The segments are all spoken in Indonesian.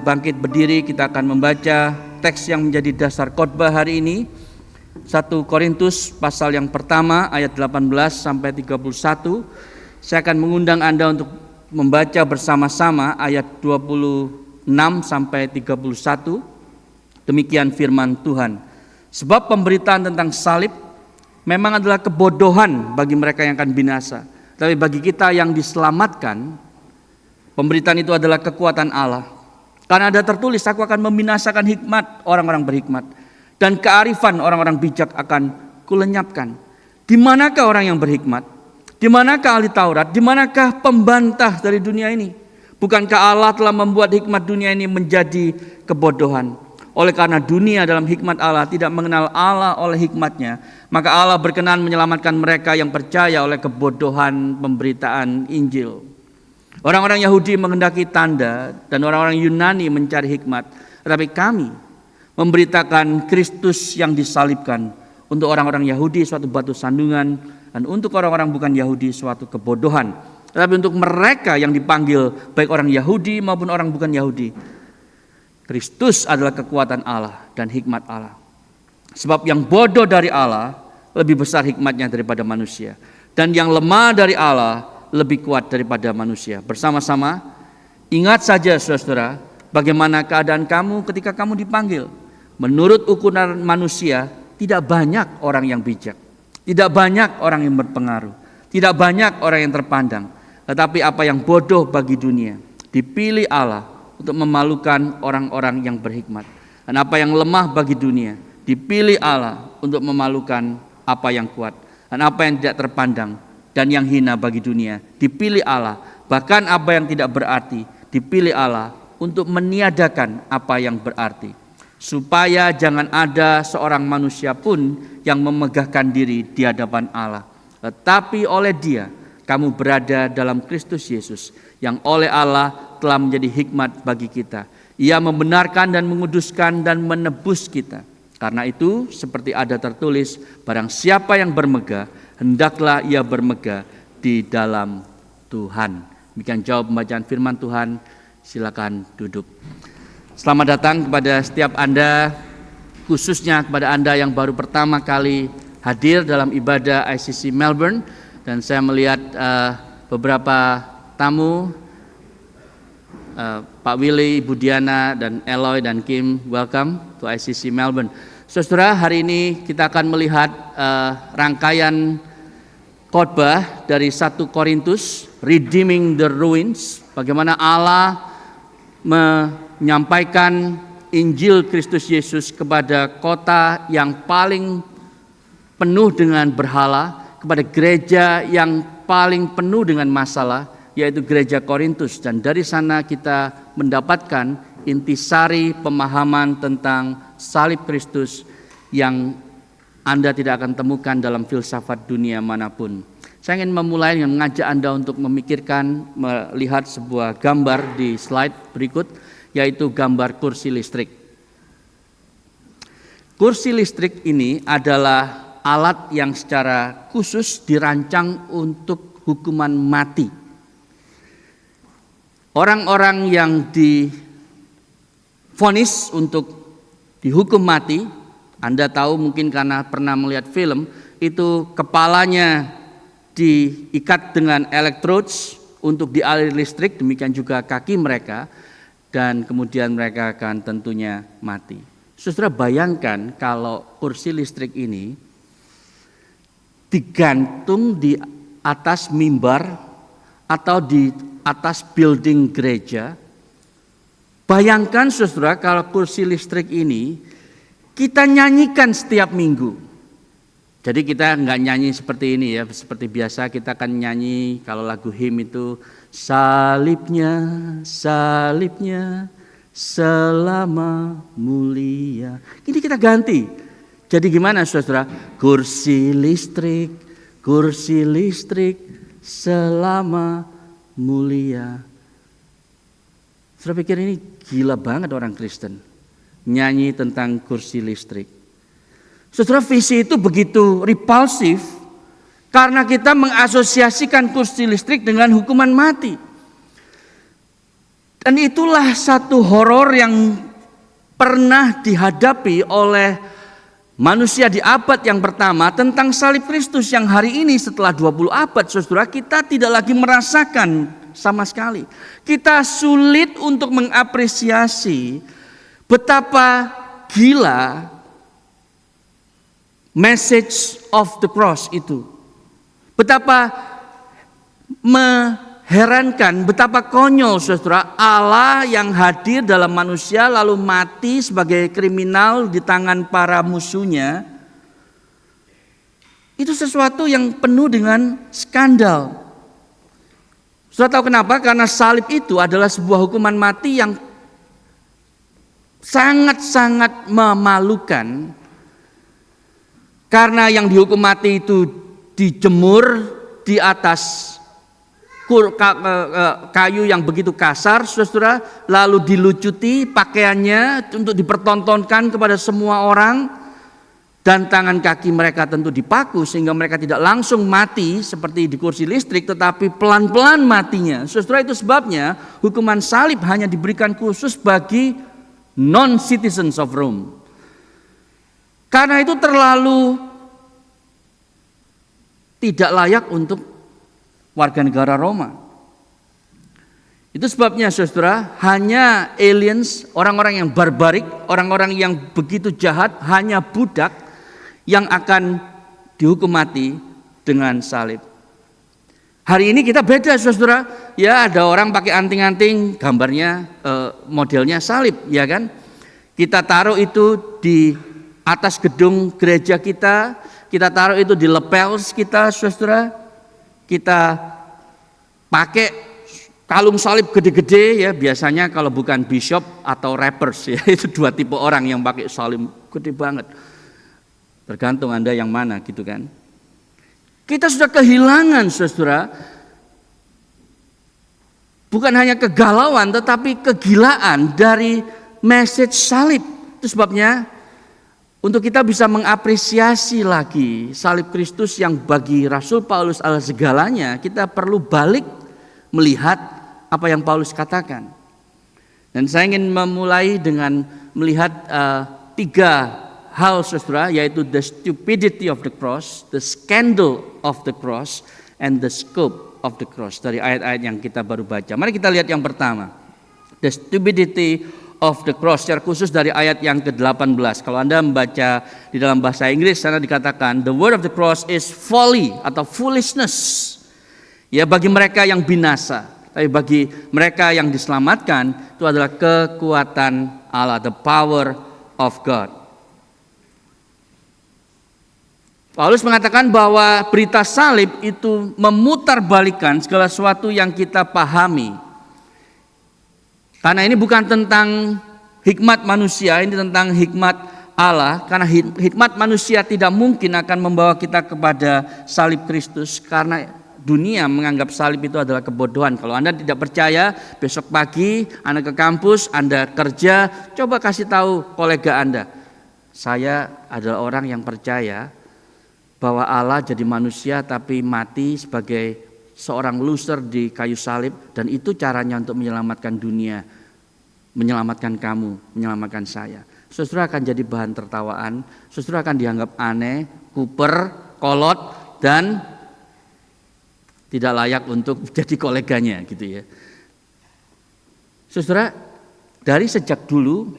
Bangkit berdiri, kita akan membaca teks yang menjadi dasar khotbah hari ini. 1 Korintus pasal yang pertama ayat 18 sampai 31. Saya akan mengundang Anda untuk membaca bersama-sama ayat 26 sampai 31. Demikian firman Tuhan. Sebab pemberitaan tentang salib memang adalah kebodohan bagi mereka yang akan binasa. Tapi bagi kita yang diselamatkan, pemberitaan itu adalah kekuatan Allah. Karena ada tertulis, aku akan membinasakan hikmat orang-orang berhikmat, dan kearifan orang-orang bijak akan kulenyapkan. Di manakah orang yang berhikmat? Di manakah ahli Taurat? Di manakah pembantah dari dunia ini? Bukankah Allah telah membuat hikmat dunia ini menjadi kebodohan? Oleh karena dunia dalam hikmat Allah tidak mengenal Allah oleh hikmatnya, maka Allah berkenan menyelamatkan mereka yang percaya oleh kebodohan pemberitaan Injil. Orang-orang Yahudi menghendaki tanda dan orang-orang Yunani mencari hikmat. Tetapi kami memberitakan Kristus yang disalibkan. Untuk orang-orang Yahudi suatu batu sandungan, dan untuk orang-orang bukan Yahudi suatu kebodohan. Tetapi untuk mereka yang dipanggil, baik orang Yahudi maupun orang bukan Yahudi, Kristus adalah kekuatan Allah dan hikmat Allah. Sebab yang bodoh dari Allah lebih besar hikmatnya daripada manusia, dan yang lemah dari Allah lebih kuat daripada manusia. Bersama-sama ingat saja saudara, bagaimana keadaan kamu ketika kamu dipanggil. Menurut ukuran manusia, tidak banyak orang yang bijak, tidak banyak orang yang berpengaruh, tidak banyak orang yang terpandang. Tetapi apa yang bodoh bagi dunia dipilih Allah untuk memalukan orang-orang yang berhikmat. Dan apa yang lemah bagi dunia dipilih Allah untuk memalukan apa yang kuat. Dan apa yang tidak terpandang dan yang hina bagi dunia dipilih Allah, bahkan apa yang tidak berarti dipilih Allah untuk meniadakan apa yang berarti, supaya jangan ada seorang manusia pun yang memegahkan diri di hadapan Allah, tetapi oleh Dia kamu berada dalam Kristus Yesus, yang oleh Allah telah menjadi hikmat bagi kita. Ia membenarkan dan menguduskan dan menebus kita. Karena itu seperti ada tertulis, barang siapa yang bermegah, hendaklah ia bermegah di dalam Tuhan. Demikian jawab pembacaan firman Tuhan. Silakan duduk. Selamat datang kepada setiap Anda, khususnya kepada Anda yang baru pertama kali hadir dalam ibadah ICC Melbourne. Dan saya melihat beberapa tamu, Pak Willy, Ibu Diana, dan Eloy, dan Kim, welcome to ICC Melbourne. Saudara, hari ini kita akan melihat rangkaian khotbah dari 1 Korintus, Redeeming the Ruins. Bagaimana Allah menyampaikan Injil Kristus Yesus kepada kota yang paling penuh dengan berhala, kepada gereja yang paling penuh dengan masalah, yaitu gereja Korintus. Dan dari sana kita mendapatkan intisari pemahaman tentang salib Kristus yang Anda tidak akan temukan dalam filsafat dunia manapun. Saya ingin memulai dengan mengajak Anda untuk memikirkan, melihat sebuah gambar di slide berikut, yaitu gambar kursi listrik. Kursi listrik ini adalah alat yang secara khusus dirancang untuk hukuman mati. Orang-orang yang divonis untuk dihukum mati, Anda tahu mungkin karena pernah melihat film, itu kepalanya diikat dengan electrodes untuk dialiri listrik, demikian juga kaki mereka, dan kemudian mereka akan tentunya mati. Saudara, bayangkan kalau kursi listrik ini digantung di atas mimbar atau di atas building gereja. Bayangkan saudara, kalau kursi listrik ini kita nyanyikan setiap minggu. Jadi kita nggak nyanyi seperti ini ya, seperti biasa kita akan nyanyi kalau lagu hymn itu, salibnya, salibnya, selama mulia. Ini kita ganti. Jadi gimana saudara? Kursi listrik, selama mulia. Saudara pikir ini gila banget orang Kristen, nyanyi tentang kursi listrik. Saudara, visi itu begitu repulsif karena kita mengasosiasikan kursi listrik dengan hukuman mati. Dan itulah satu horor yang pernah dihadapi oleh manusia di abad yang pertama tentang salib Kristus, yang hari ini setelah 20 abad saudara, kita tidak lagi merasakan sama sekali. Kita sulit untuk mengapresiasi betapa gila message of the cross itu. Betapa mengherankan, betapa konyol saudara, Allah yang hadir dalam manusia lalu mati sebagai kriminal di tangan para musuhnya. Itu sesuatu yang penuh dengan skandal. Saudara tahu kenapa? Karena salib itu adalah sebuah hukuman mati yang sangat-sangat memalukan. Karena yang dihukum mati itu dijemur di atas kayu yang begitu kasar, saudara, lalu dilucuti pakaiannya untuk dipertontonkan kepada semua orang, dan tangan kaki mereka tentu dipaku sehingga mereka tidak langsung mati seperti di kursi listrik, tetapi pelan-pelan matinya. Saudara, itu sebabnya hukuman salib hanya diberikan khusus bagi non-citizens of Rome. Karena itu terlalu tidak layak untuk warga negara Roma. Itu sebabnya saudara, hanya aliens, orang-orang yang barbarik, orang-orang yang begitu jahat, hanya budak yang akan dihukum mati dengan salib. Hari ini kita beda saudara, ya ada orang pakai anting-anting gambarnya modelnya salib, ya kan? Kita taruh itu di atas gedung gereja kita taruh itu di lapels kita saudara, kita pakai kalung salib gede-gede ya, biasanya kalau bukan bishop atau rappers ya, itu dua tipe orang yang pakai salib gede banget. Tergantung Anda yang mana gitu kan. Kita sudah kehilangan saudara, bukan hanya kegalauan tetapi kegilaan dari message salib. Itu sebabnya untuk kita bisa mengapresiasi lagi salib Kristus yang bagi Rasul Paulus adalah segalanya, kita perlu balik melihat apa yang Paulus katakan. Dan saya ingin memulai dengan melihat 3 hal saudara, yaitu the stupidity of the cross, the scandal of the cross, and the scope of the cross, dari ayat-ayat yang kita baru baca. Mari kita lihat yang pertama, the stupidity of the cross, secara khusus dari ayat yang ke-18. Kalau Anda membaca di dalam bahasa Inggris, sana dikatakan the word of the cross is folly atau foolishness. Ya, bagi mereka yang binasa, tapi bagi mereka yang diselamatkan itu adalah kekuatan Allah, the power of God. Paulus mengatakan bahwa berita salib itu memutarbalikkan segala sesuatu yang kita pahami. Karena ini bukan tentang hikmat manusia, ini tentang hikmat Allah. Karena hikmat manusia tidak mungkin akan membawa kita kepada salib Kristus, karena dunia menganggap salib itu adalah kebodohan. Kalau Anda tidak percaya, besok pagi Anda ke kampus, Anda kerja, coba kasih tahu kolega Anda, saya adalah orang yang percaya bahwa Allah jadi manusia tapi mati sebagai seorang loser di kayu salib, dan itu caranya untuk menyelamatkan dunia, menyelamatkan kamu, menyelamatkan saya. Saudara akan jadi bahan tertawaan, saudara akan dianggap aneh, kuper, kolot, dan tidak layak untuk jadi koleganya gitu ya. Saudara, dari sejak dulu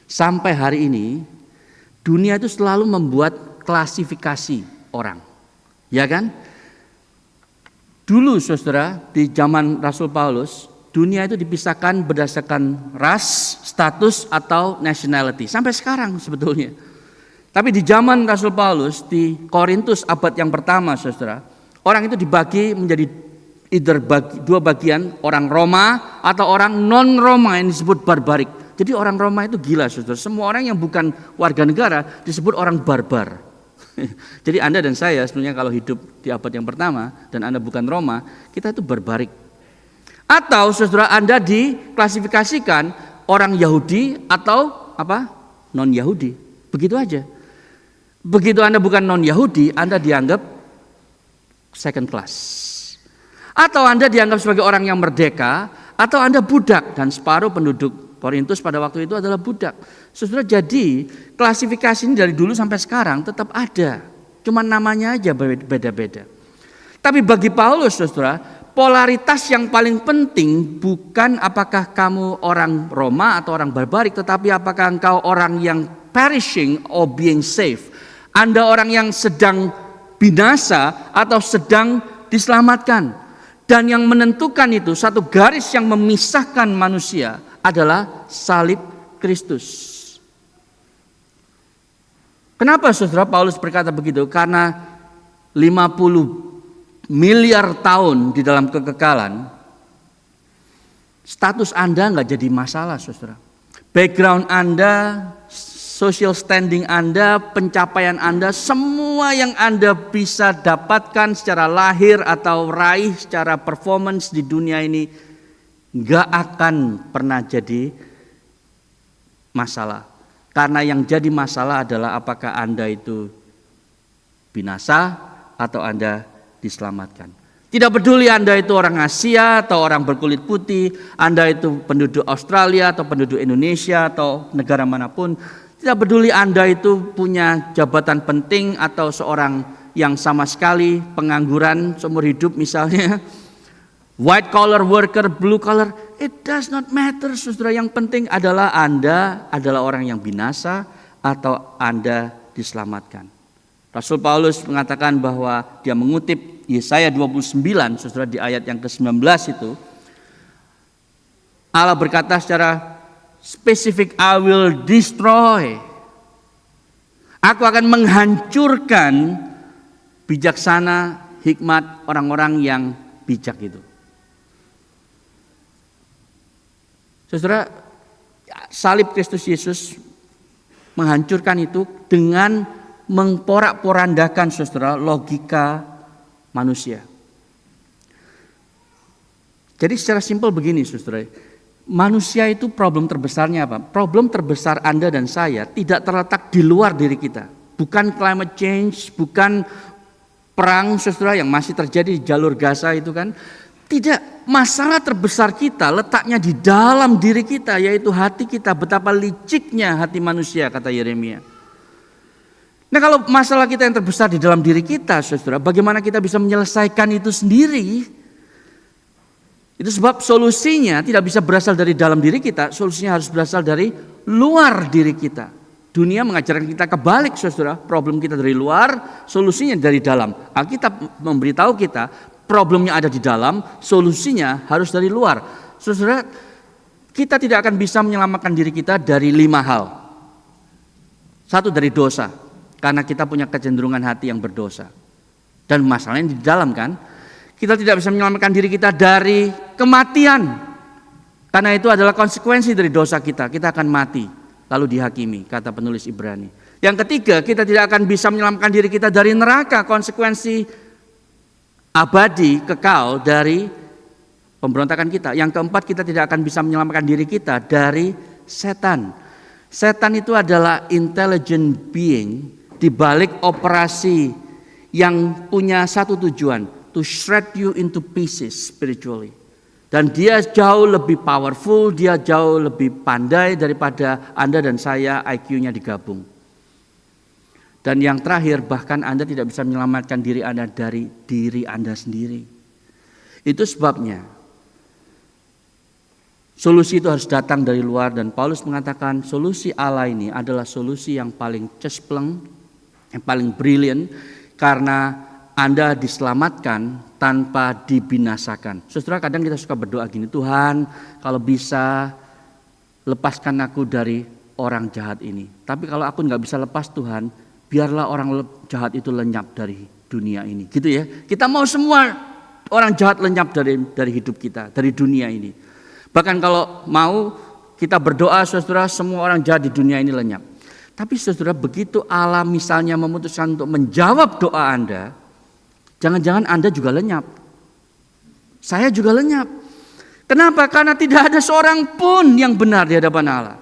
sampai hari ini, dunia itu selalu membuat klasifikasi orang, ya kan? Dulu saudara, di zaman Rasul Paulus, dunia itu dipisahkan berdasarkan ras, status, atau nationality. Sampai sekarang sebetulnya. Tapi di zaman Rasul Paulus, di Korintus abad yang pertama saudara, orang itu dibagi menjadi dua bagian, orang Roma atau orang non-Roma yang disebut barbarik. Jadi orang Roma itu gila saudara, semua orang yang bukan warga negara disebut orang barbar. Jadi Anda dan saya sebenarnya kalau hidup di abad yang pertama dan Anda bukan Roma, kita itu barbarik. Atau saudara, Anda diklasifikasikan orang Yahudi atau apa? Non-Yahudi. Begitu aja. Begitu Anda bukan non-Yahudi, Anda dianggap second class. Atau Anda dianggap sebagai orang yang merdeka, atau Anda budak, dan separuh penduduk Korintus pada waktu itu adalah budak. Saudara, jadi klasifikasi ini dari dulu sampai sekarang tetap ada, cuma namanya aja beda-beda. Tapi bagi Paulus, saudara, polaritas yang paling penting bukan apakah kamu orang Roma atau orang barbarik, tetapi apakah engkau orang yang perishing or being saved. Anda orang yang sedang binasa atau sedang diselamatkan. Dan yang menentukan itu, satu garis yang memisahkan manusia adalah salib Kristus. Kenapa saudara Paulus berkata begitu? Karena 50 miliar tahun di dalam kekekalan, status Anda nggak jadi masalah, saudara. Background Anda, social standing Anda, pencapaian Anda, semua yang Anda bisa dapatkan secara lahir atau raih secara performance di dunia ini nggak akan pernah jadi masalah. Karena yang jadi masalah adalah apakah Anda itu binasa atau Anda diselamatkan. Tidak peduli Anda itu orang Asia atau orang berkulit putih, Anda itu penduduk Australia atau penduduk Indonesia atau negara manapun. Tidak peduli Anda itu punya jabatan penting atau seorang yang sama sekali pengangguran seumur hidup misalnya. White collar worker, blue collar, it does not matter, saudara. Yang penting adalah Anda adalah orang yang binasa atau Anda diselamatkan. Rasul Paulus mengatakan bahwa dia mengutip Yesaya 29, saudara, di ayat yang ke-19 itu. Allah berkata secara spesifik, I will destroy. Aku akan menghancurkan bijaksana, hikmat orang-orang yang bijak itu. Saudara, salib Kristus Yesus menghancurkan itu dengan mengporak-porandakan, saudara, logika manusia. Jadi secara simpel begini, saudara, manusia itu problem terbesarnya apa? Problem terbesar Anda dan saya tidak terletak di luar diri kita. Bukan climate change, bukan perang, saudara, yang masih terjadi di jalur Gaza itu kan. Tidak, masalah terbesar kita letaknya di dalam diri kita, yaitu hati kita. Betapa liciknya hati manusia, kata Yeremia. Nah, kalau masalah kita yang terbesar di dalam diri kita, saudara, bagaimana kita bisa menyelesaikan itu sendiri? Itu sebab solusinya tidak bisa berasal dari dalam diri kita, solusinya harus berasal dari luar diri kita. Dunia mengajarkan kita kebalik, saudara. Problem kita dari luar, solusinya dari dalam. Alkitab memberitahu kita, problemnya ada di dalam, solusinya harus dari luar. Saudara, kita tidak akan bisa menyelamatkan diri kita dari 5 hal. 1, dari dosa. Karena kita punya kecenderungan hati yang berdosa. Dan masalahnya di dalam kan. Kita tidak bisa menyelamatkan diri kita dari kematian. Karena itu adalah konsekuensi dari dosa kita. Kita akan mati. Lalu dihakimi, kata penulis Ibrani. Yang ketiga, kita tidak akan bisa menyelamatkan diri kita dari neraka. Konsekuensi abadi, kekal dari pemberontakan kita. Yang keempat, kita tidak akan bisa menyelamatkan diri kita dari setan. Setan itu adalah intelligent being di balik operasi yang punya satu tujuan, to shred you into pieces spiritually. Dan dia jauh lebih powerful, dia jauh lebih pandai daripada Anda dan saya IQ-nya digabung. Dan yang terakhir, bahkan Anda tidak bisa menyelamatkan diri Anda dari diri Anda sendiri. Itu sebabnya solusi itu harus datang dari luar, dan Paulus mengatakan solusi Allah ini adalah solusi yang paling cespleng, yang paling brilian, karena Anda diselamatkan tanpa dibinasakan. Saudara, kadang kita suka berdoa gini, Tuhan kalau bisa lepaskan aku dari orang jahat ini. Tapi kalau aku nggak bisa lepas Tuhan, biarlah orang jahat itu lenyap dari dunia ini. Gitu ya. Kita mau semua orang jahat lenyap dari hidup kita, dari dunia ini. Bahkan kalau mau kita berdoa, saudara, semua orang jahat di dunia ini lenyap. Tapi saudara, begitu Allah misalnya memutuskan untuk menjawab doa Anda, jangan-jangan Anda juga lenyap. Saya juga lenyap. Kenapa? Karena tidak ada seorang pun yang benar di hadapan Allah.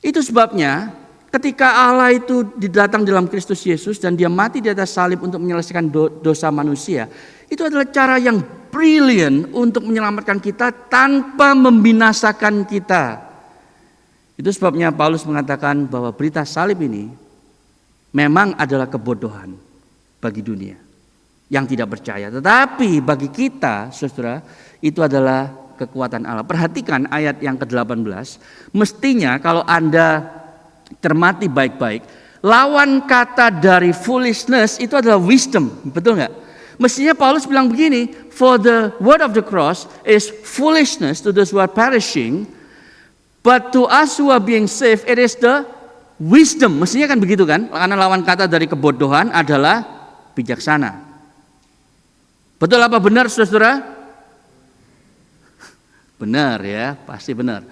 Itu sebabnya Ketika Allah itu datang dalam Kristus Yesus dan dia mati di atas salib untuk menyelesaikan dosa manusia, itu adalah cara yang brilliant untuk menyelamatkan kita tanpa membinasakan kita. Itu sebabnya Paulus mengatakan bahwa berita salib ini memang adalah kebodohan bagi dunia yang tidak percaya. Tetapi bagi kita, saudara, itu adalah kekuatan Allah. Perhatikan ayat yang ke-18. Mestinya kalau Anda cermati baik-baik, lawan kata dari foolishness itu adalah wisdom, betul nggak? Mestinya Paulus bilang begini, for the word of the cross is foolishness to those who are perishing, but to us who are being saved it is the wisdom. Mestinya kan begitu kan? Karena lawan kata dari kebodohan adalah bijaksana. Betul apa benar, saudara? Benar ya, pasti benar.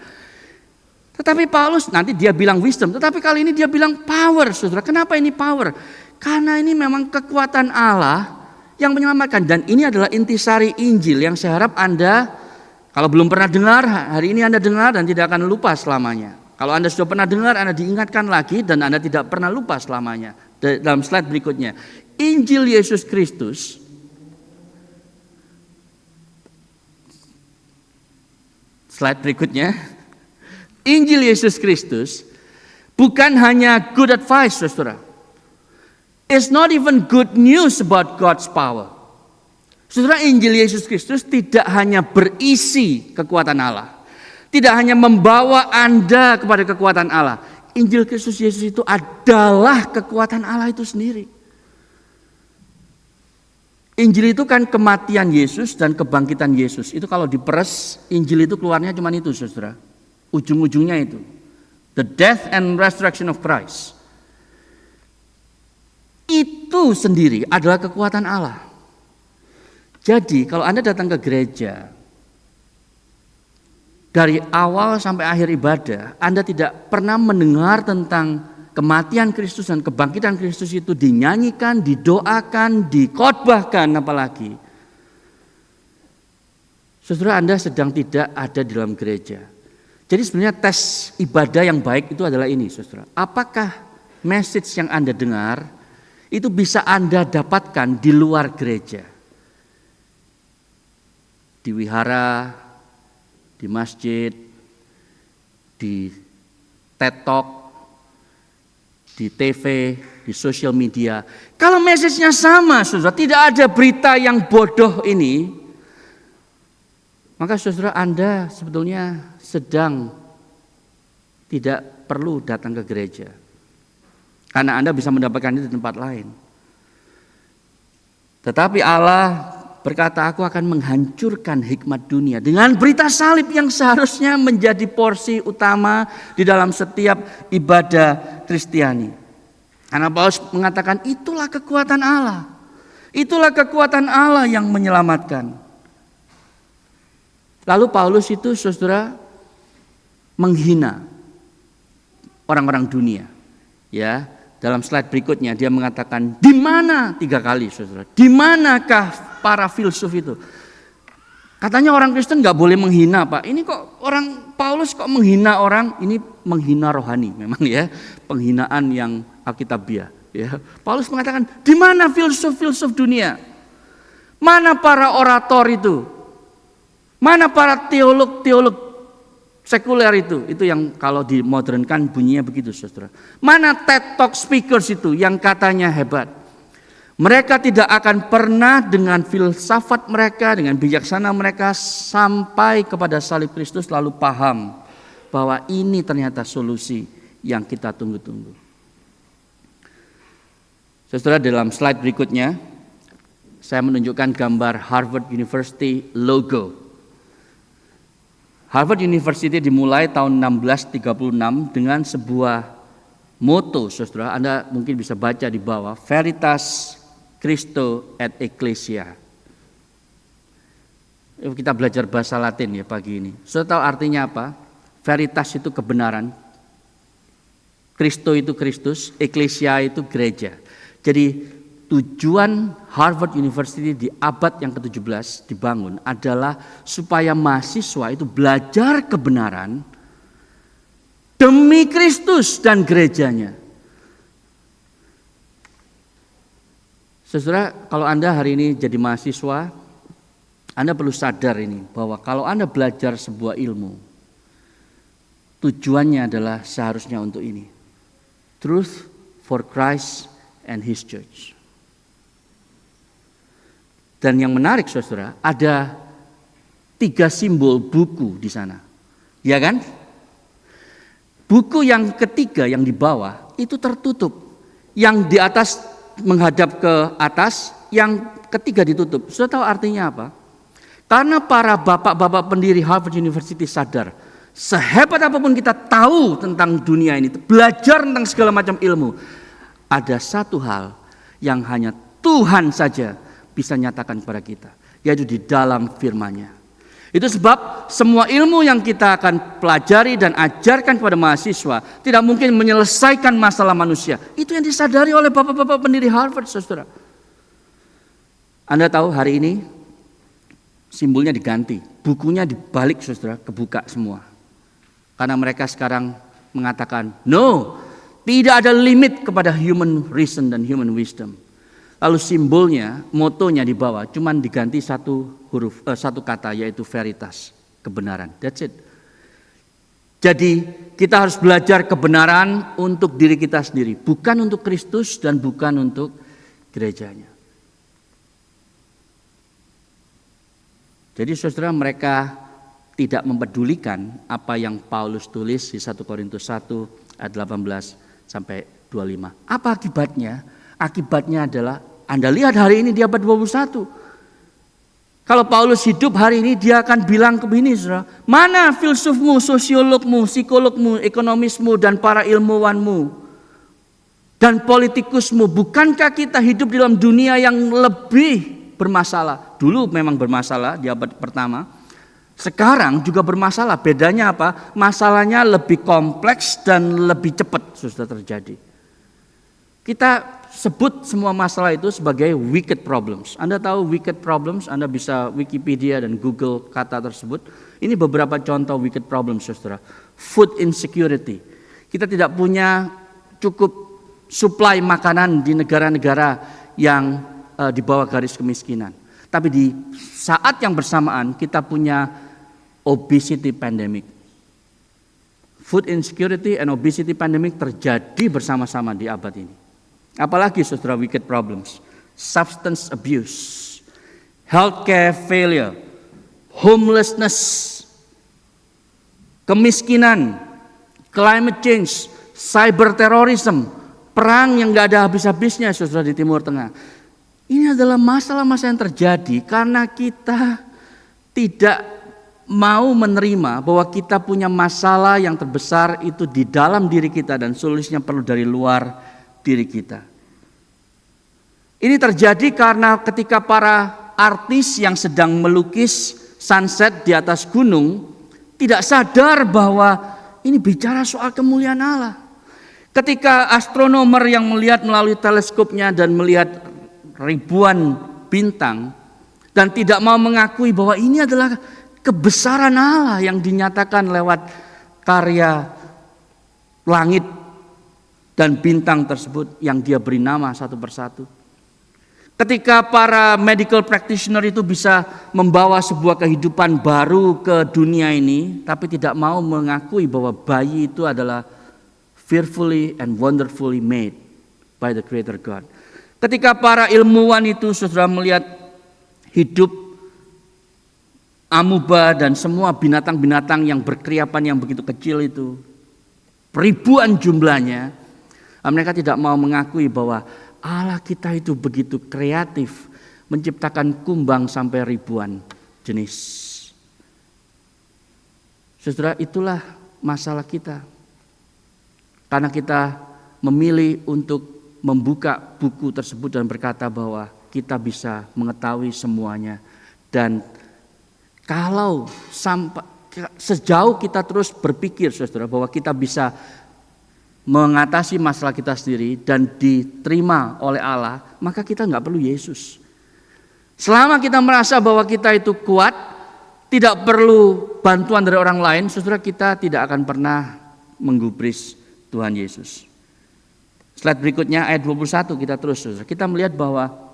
Tetapi Paulus nanti dia bilang wisdom, tetapi kali ini dia bilang power, saudara. Kenapa ini power? Karena ini memang kekuatan Allah yang menyelamatkan. Dan ini adalah intisari Injil yang saya harap Anda, kalau belum pernah dengar, hari ini Anda dengar dan tidak akan lupa selamanya. Kalau Anda sudah pernah dengar, Anda diingatkan lagi dan Anda tidak pernah lupa selamanya. Dalam slide berikutnya, Injil Yesus Kristus slide berikutnya, Injil Yesus Kristus bukan hanya good advice, saudara. It's not even good news about God's power. Saudara, Injil Yesus Kristus tidak hanya berisi kekuatan Allah. Tidak hanya membawa Anda kepada kekuatan Allah. Injil Kristus Yesus itu adalah kekuatan Allah itu sendiri. Injil itu kan kematian Yesus dan kebangkitan Yesus. Itu kalau diperes, Injil itu keluarnya cuma itu, saudara. Ujung-ujungnya itu. The death and resurrection of Christ. Itu sendiri adalah kekuatan Allah. Jadi kalau Anda datang ke gereja, dari awal sampai akhir ibadah, Anda tidak pernah mendengar tentang kematian Kristus dan kebangkitan Kristus itu dinyanyikan, didoakan, dikhotbahkan apalagi. Saudara, Anda sedang tidak ada di dalam gereja. Jadi sebenarnya tes ibadah yang baik itu adalah ini, saudara. Apakah message yang Anda dengar itu bisa Anda dapatkan di luar gereja? Di wihara, di masjid, di TED Talk, di TV, di sosial media. Kalau message-nya sama, saudara, tidak ada berita yang bodoh ini, maka saudara, Anda sebetulnya sedang tidak perlu datang ke gereja. Karena Anda bisa mendapatkan itu di tempat lain. Tetapi Allah berkata, aku akan menghancurkan hikmat dunia dengan berita salib yang seharusnya menjadi porsi utama di dalam setiap ibadah Kristiani. Karena Paulus mengatakan itulah kekuatan Allah. Itulah kekuatan Allah yang menyelamatkan. Lalu Paulus itu, saudara, menghina orang-orang dunia. Ya, dalam slide berikutnya dia mengatakan, di mana 3 kali, saudara? Di manakah para filsuf itu? Katanya orang Kristen nggak boleh menghina, Pak. Ini kok orang Paulus kok menghina orang? Ini menghina rohani, memang ya, penghinaan yang alkitabiah. Ya, Paulus mengatakan, di mana filsuf-filsuf dunia? Mana para orator itu? Mana para teolog-teolog sekuler itu? Itu yang kalau dimodernkan bunyinya begitu, saudara. Mana TED Talk speakers itu yang katanya hebat? Mereka tidak akan pernah dengan filsafat mereka, dengan bijaksana mereka sampai kepada salib Kristus lalu paham bahwa ini ternyata solusi yang kita tunggu-tunggu. Saudara, dalam slide berikutnya saya menunjukkan gambar Harvard University logo. Harvard University dimulai tahun 1636 dengan sebuah moto, saudara. Anda mungkin bisa baca di bawah, Veritas Christo et Ecclesia. Kita belajar bahasa Latin ya pagi ini. Saudara tahu artinya apa? Veritas itu kebenaran, Christo itu Kristus, Ecclesia itu gereja. Jadi tujuan Harvard University di abad yang ke-17 dibangun adalah supaya mahasiswa itu belajar kebenaran demi Kristus dan gerejanya. Saudara, kalau Anda hari ini jadi mahasiswa, Anda perlu sadar ini bahwa kalau Anda belajar sebuah ilmu, tujuannya adalah seharusnya untuk ini. Truth for Christ and His Church. Dan yang menarik saudara, ada 3 simbol buku di sana. Ya kan? Buku yang ketiga yang di bawah itu tertutup. Yang di atas menghadap ke atas, yang ketiga ditutup. Sudah tahu artinya apa? Karena para bapak-bapak pendiri Harvard University sadar, sehebat apapun kita tahu tentang dunia ini, belajar tentang segala macam ilmu, ada satu hal yang hanya Tuhan saja bisa nyatakan kepada kita, yaitu di dalam firman-Nya. Itu sebab semua ilmu yang kita akan pelajari dan ajarkan kepada mahasiswa tidak mungkin menyelesaikan masalah manusia. Itu yang disadari oleh bapak-bapak pendiri Harvard, saudara. Anda tahu hari ini simbolnya diganti, bukunya dibalik, saudara, kebuka semua. Karena mereka sekarang mengatakan, no, tidak ada limit kepada human reason dan human wisdom. Lalu simbolnya, motonya di bawah, cuman diganti satu kata, yaitu veritas, kebenaran. That's it. Jadi kita harus belajar kebenaran untuk diri kita sendiri, bukan untuk Kristus dan bukan untuk gerejanya. Jadi saudara, mereka tidak mempedulikan apa yang Paulus tulis di 1 Korintus 1 ayat 18 sampai 25. Apa akibatnya? Akibatnya adalah Anda lihat hari ini di abad 21. Kalau Paulus hidup hari ini, dia akan bilang begini, saudara, mana filsufmu, sosiologmu, psikologmu, ekonomismu, dan para ilmuwanmu, dan politikusmu? Bukankah kita hidup di dalam dunia yang lebih bermasalah? Dulu memang bermasalah di abad pertama, sekarang juga bermasalah. Bedanya apa? Masalahnya lebih kompleks dan lebih cepat sudah terjadi. Kita sebut semua masalah itu sebagai wicked problems. Anda tahu wicked problems? Anda bisa Wikipedia dan Google kata tersebut. Ini beberapa contoh wicked problems, saudara. Food insecurity. Kita tidak punya cukup suplai makanan di negara-negara yang di bawah garis kemiskinan. Tapi di saat yang bersamaan kita punya obesity pandemic. Food insecurity and obesity pandemic terjadi bersama-sama di abad ini. Apalagi saudara, wicked problems, substance abuse, healthcare failure, homelessness, kemiskinan, climate change, cyber terrorism, perang yang gak ada habis-habisnya saudara di Timur Tengah. Ini adalah masalah-masalah yang terjadi karena kita tidak mau menerima bahwa kita punya masalah yang terbesar itu di dalam diri kita dan solusinya perlu dari luar diri kita. Ini terjadi karena ketika para artis yang sedang melukis sunset di atas gunung tidak sadar bahwa ini bicara soal kemuliaan Allah. Ketika astronomer yang melihat melalui teleskopnya dan melihat ribuan bintang dan tidak mau mengakui bahwa ini adalah kebesaran Allah yang dinyatakan lewat karya langit dan bintang tersebut yang dia beri nama satu persatu. Ketika para medical practitioner itu bisa membawa sebuah kehidupan baru ke dunia ini, tapi tidak mau mengakui bahwa bayi itu adalah fearfully and wonderfully made by the Creator God. Ketika para ilmuwan itu sudah melihat hidup amuba dan semua binatang-binatang yang berkeriapan yang begitu kecil itu, ribuan jumlahnya, mereka tidak mau mengakui bahwa Allah kita itu begitu kreatif, menciptakan kumbang sampai ribuan jenis. Saudara, itulah masalah kita. Karena kita memilih untuk membuka buku tersebut dan berkata bahwa kita bisa mengetahui semuanya. Dan kalau sejauh kita terus berpikir, saudara, bahwa kita bisa mengatasi masalah kita sendiri dan diterima oleh Allah, maka kita nggak perlu Yesus. Selama kita merasa bahwa kita itu kuat, tidak perlu bantuan dari orang lain, saudara, kita tidak akan pernah menggubris Tuhan Yesus. Slide berikutnya ayat 21 kita terus. Kita melihat bahwa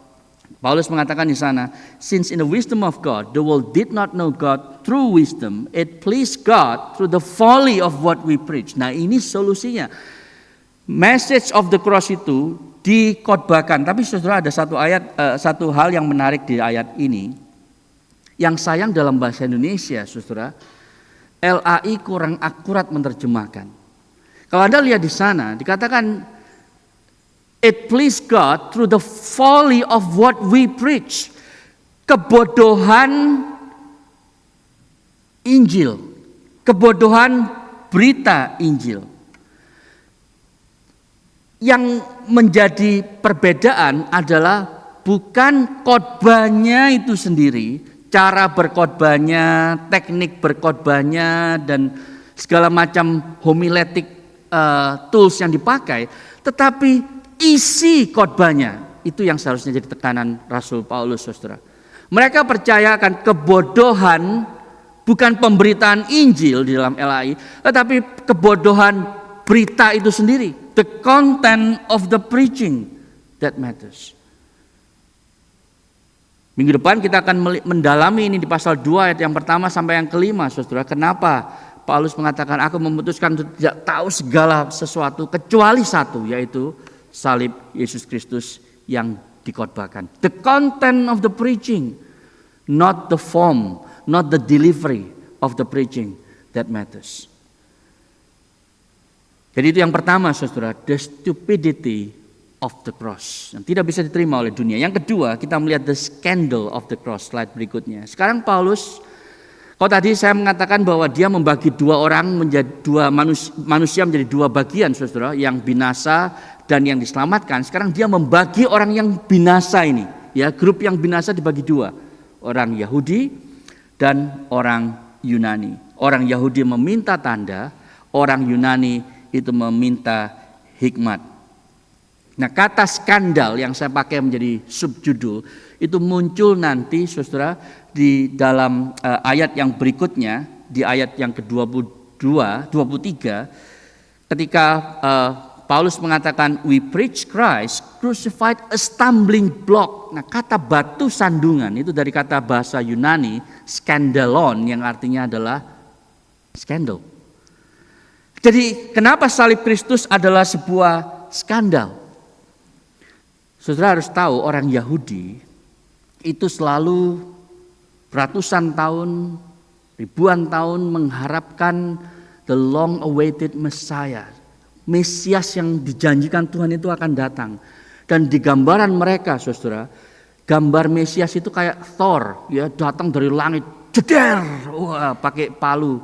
Paulus mengatakan di sana, since in the wisdom of God the world did not know God through wisdom, it pleased God through the folly of what we preach. Nah, ini solusinya. Message of the cross itu dikhotbahkan. Tapi saudara, ada satu hal yang menarik di ayat ini. Yang sayang dalam bahasa Indonesia, saudara, LAI kurang akurat menerjemahkan. Kalau Anda lihat di sana dikatakan it pleased God through the folly of what we preach. Kebodohan Injil. Kebodohan berita Injil. Yang menjadi perbedaan adalah bukan khotbahnya itu sendiri, cara berkhotbahnya, teknik berkhotbahnya, dan segala macam homiletik tools yang dipakai, tetapi isi khotbahnya itu yang seharusnya jadi tekanan Rasul Paulus, saudara. Mereka percaya akan kebodohan bukan pemberitaan Injil di dalam LAI, tetapi kebodohan berita itu sendiri. The content of the preaching that matters. Minggu depan kita akan mendalami ini di pasal 2 ayat yang pertama sampai yang kelima, saudara. Kenapa Paulus mengatakan aku memutuskan untuk tidak tahu segala sesuatu kecuali satu, yaitu salib Yesus Kristus yang dikhotbahkan. The content of the preaching, not the form, not the delivery of the preaching that matters. Jadi itu yang pertama, saudara, the stupidity of the cross yang tidak bisa diterima oleh dunia. Yang kedua, kita melihat the scandal of the cross. Slide berikutnya. Sekarang Paulus, kalau tadi saya mengatakan bahwa dia membagi dua orang menjadi dua manusia menjadi dua bagian, saudara, yang binasa dan yang diselamatkan. Sekarang dia membagi orang yang binasa ini, ya, grup yang binasa dibagi dua, orang Yahudi dan orang Yunani. Orang Yahudi meminta tanda, orang Yunani itu meminta hikmat. Nah, kata skandal yang saya pakai menjadi subjudul itu muncul nanti, saudara, di dalam ayat yang berikutnya, di ayat yang ke-22, 23, ketika Paulus mengatakan we preach Christ crucified a stumbling block. Nah, kata batu sandungan itu dari kata bahasa Yunani skandalon yang artinya adalah skandal. Jadi kenapa salib Kristus adalah sebuah skandal? Saudara harus tahu orang Yahudi itu selalu ratusan tahun, ribuan tahun mengharapkan the long awaited Messiah. Mesias yang dijanjikan Tuhan itu akan datang. Dan di gambaran mereka, saudara, gambar Mesias itu kayak Thor, ya, datang dari langit, jeder, wah, pakai palu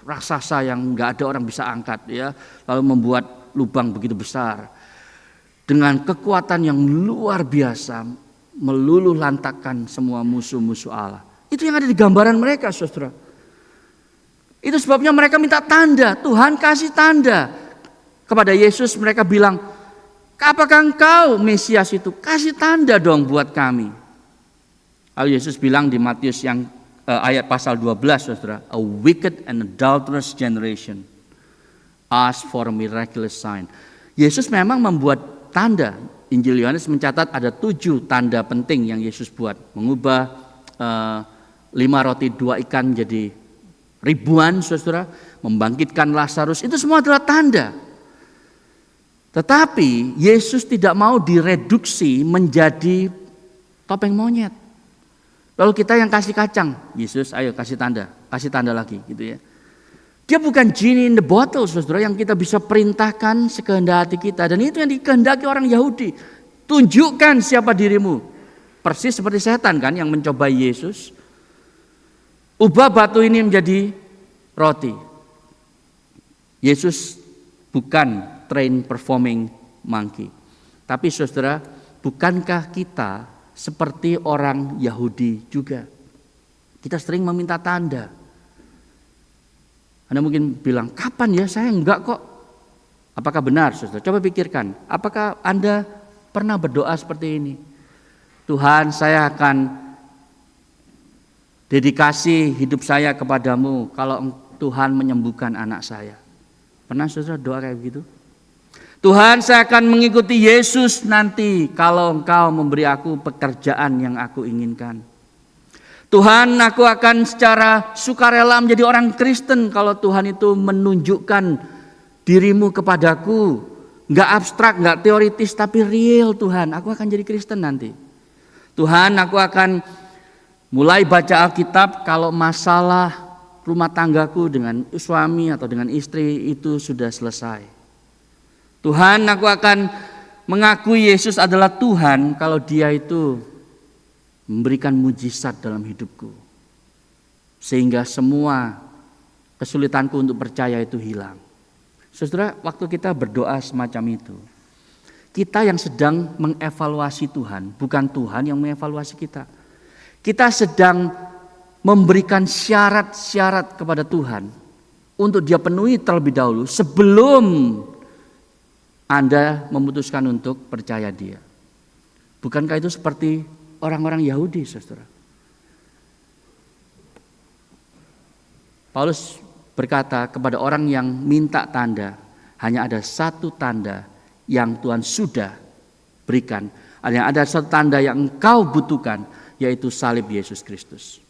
raksasa yang nggak ada orang bisa angkat, ya, lalu membuat lubang begitu besar dengan kekuatan yang luar biasa, meluluh lantakkan semua musuh-musuh Allah. Itu yang ada di gambaran mereka, saudara. Itu sebabnya mereka minta tanda. Tuhan kasih tanda kepada Yesus. Mereka bilang, apakah engkau Mesias itu? Kasih tanda dong buat kami. Lalu Yesus bilang di Matius yang ayat pasal 12, saudara, a wicked and adulterous generation ask for a miraculous sign. Yesus memang membuat tanda. Injil Yohanes mencatat ada 7 tanda penting yang Yesus buat. Mengubah 5 roti 2 ikan menjadi ribuan, saudara. Membangkitkan Lazarus, itu semua adalah tanda. Tetapi Yesus tidak mau direduksi menjadi topeng monyet. Lalu kita yang kasih kacang, Yesus ayo kasih tanda lagi, gitu ya. Dia bukan genie in the bottle, saudara, yang kita bisa perintahkan sekehendak hati kita. Dan itu yang dikehendaki orang Yahudi. Tunjukkan siapa dirimu. Persis seperti setan kan yang mencoba Yesus. Ubah batu ini menjadi roti. Yesus bukan trained performing monkey. Tapi saudara, bukankah kita seperti orang Yahudi juga? Kita sering meminta tanda. Anda mungkin bilang, kapan ya? Saya enggak kok. Apakah benar, saudara? Coba pikirkan. Apakah Anda pernah berdoa seperti ini? Tuhan, saya akan dedikasi hidup saya kepadamu kalau Tuhan menyembuhkan anak saya. Pernah saudara doa kayak begitu? Tuhan, saya akan mengikuti Yesus nanti kalau Engkau memberi aku pekerjaan yang aku inginkan. Tuhan, aku akan secara sukarela menjadi orang Kristen kalau Tuhan itu menunjukkan dirimu kepadaku. Enggak abstrak, enggak teoritis, tapi real Tuhan. Aku akan jadi Kristen nanti. Tuhan, aku akan mulai baca Alkitab kalau masalah rumah tanggaku dengan suami atau dengan istri itu sudah selesai. Tuhan, aku akan mengakui Yesus adalah Tuhan kalau Dia itu memberikan mujizat dalam hidupku. Sehingga semua kesulitanku untuk percaya itu hilang. Saudara, waktu kita berdoa semacam itu, kita yang sedang mengevaluasi Tuhan, bukan Tuhan yang mengevaluasi kita. Kita sedang memberikan syarat-syarat kepada Tuhan untuk Dia penuhi terlebih dahulu sebelum Anda memutuskan untuk percaya Dia. Bukankah itu seperti orang-orang Yahudi, saudara? Paulus berkata kepada orang yang minta tanda, hanya ada satu tanda yang Tuhan sudah berikan. Ada satu tanda yang engkau butuhkan, yaitu salib Yesus Kristus.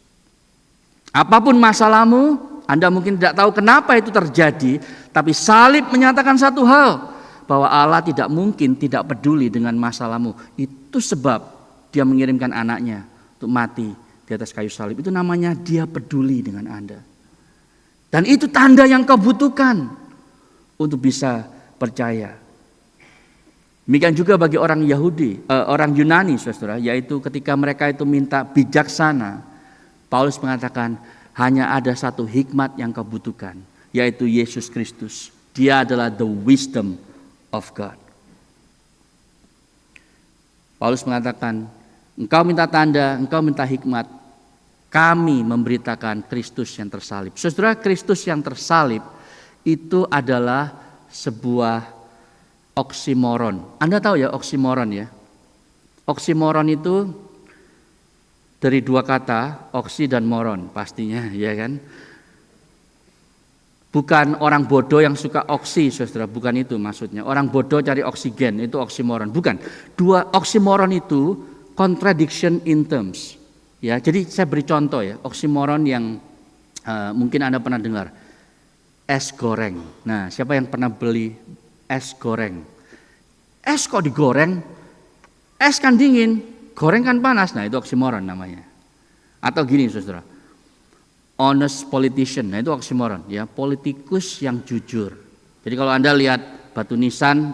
Apapun masalahmu, Anda mungkin tidak tahu kenapa itu terjadi, tapi salib menyatakan satu hal, bahwa Allah tidak mungkin tidak peduli dengan masalahmu. Itu sebab Dia mengirimkan anaknya untuk mati di atas kayu salib. Itu namanya Dia peduli dengan Anda. Dan itu tanda yang kau butuhkan untuk bisa percaya. Demikian juga bagi orang Yahudi, orang Yunani, saudara, yaitu ketika mereka itu minta bijaksana, Paulus mengatakan hanya ada satu hikmat yang kau butuhkan, yaitu Yesus Kristus. Dia adalah the wisdom of God. Paulus mengatakan, engkau minta tanda, engkau minta hikmat, kami memberitakan Kristus yang tersalib. Saudara, Kristus yang tersalib itu adalah sebuah oksimoron. Anda tahu ya oksimoron ya? Oksimoron itu dari dua kata, oksi dan moron pastinya, ya kan? Bukan orang bodoh yang suka oksi, saudara, bukan itu maksudnya. Orang bodoh cari oksigen, itu oksimoron. Bukan. Dua oksimoron itu contradiction in terms. Ya, jadi saya beri contoh ya, oksimoron yang mungkin Anda pernah dengar. Es goreng. Nah, siapa yang pernah beli es goreng? Es kok digoreng? Es kan dingin, goreng kan panas. Nah, itu oksimoron namanya. Atau gini, saudara. Honest politician, nah itu oksimoron ya, politikus yang jujur. Jadi kalau Anda lihat batu nisan,